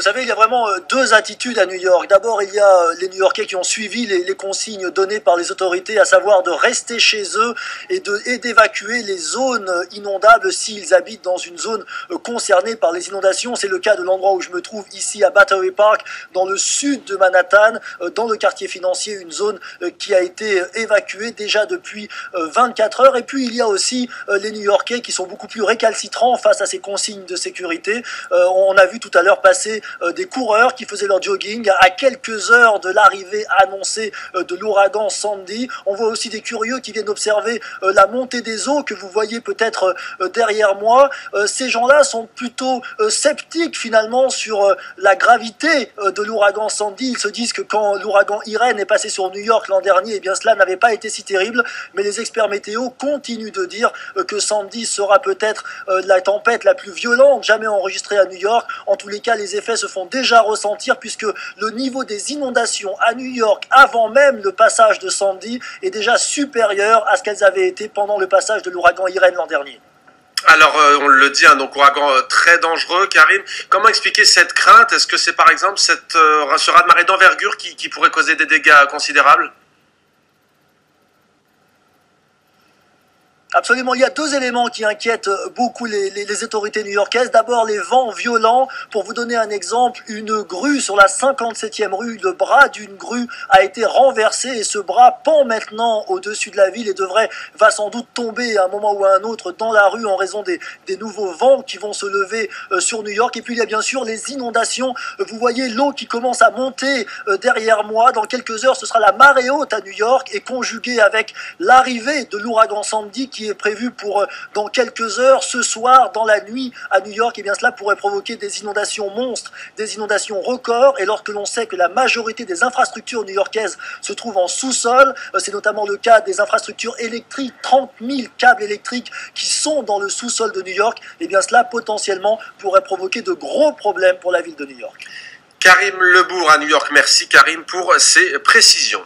Vous savez, il y a vraiment deux attitudes à New York. D'abord, il y a les New-Yorkais qui ont suivi les consignes données par les autorités, à savoir de rester chez eux et d'évacuer les zones inondables s'ils habitent dans une zone concernée par les inondations. C'est le cas de l'endroit où je me trouve ici à Battery Park, dans le sud de Manhattan, dans le quartier financier, une zone qui a été évacuée déjà depuis 24 heures. Et puis, il y a aussi les New-Yorkais qui sont beaucoup plus récalcitrants face à ces consignes de sécurité. On a vu tout à l'heure passer des coureurs qui faisaient leur jogging à quelques heures de l'arrivée annoncée de l'ouragan Sandy. On voit aussi des curieux qui viennent observer la montée des eaux que vous voyez peut-être derrière moi. Ces gens-là sont plutôt sceptiques finalement sur la gravité de l'ouragan Sandy. Ils se disent que quand l'ouragan Irene est passé sur New York l'an dernier, eh bien cela n'avait pas été si terrible, mais les experts météo continuent de dire que Sandy sera peut-être la tempête la plus violente jamais enregistrée à New York. En tous les cas, les effets se font déjà ressentir puisque le niveau des inondations à New York avant même le passage de Sandy est déjà supérieur à ce qu'elles avaient été pendant le passage de l'ouragan Irene l'an dernier. Alors, on le dit, donc ouragan très dangereux. Karim, comment expliquer cette crainte? Est-ce que c'est par exemple ce raz-de-marée d'envergure qui pourrait causer des dégâts considérables? Absolument, il y a deux éléments qui inquiètent beaucoup les autorités new-yorkaises. D'abord, les vents violents. Pour vous donner un exemple, une grue sur la 57e rue, le bras d'une grue a été renversé et ce bras pend maintenant au-dessus de la ville et va sans doute tomber à un moment ou à un autre dans la rue en raison des nouveaux vents qui vont se lever sur New York. Et puis il y a bien sûr les inondations. Vous voyez l'eau qui commence à monter derrière moi. Dans quelques heures, ce sera la marée haute à New York et conjuguée avec l'arrivée de l'ouragan Sandy qui est prévu pour dans quelques heures, ce soir, dans la nuit à New York, et bien cela pourrait provoquer des inondations monstres, des inondations records, et lorsque l'on sait que la majorité des infrastructures new-yorkaises se trouvent en sous-sol, c'est notamment le cas des infrastructures électriques, 30 000 câbles électriques qui sont dans le sous-sol de New York, et bien cela potentiellement pourrait provoquer de gros problèmes pour la ville de New York. Karim Lebourg à New York, merci Karim pour ces précisions.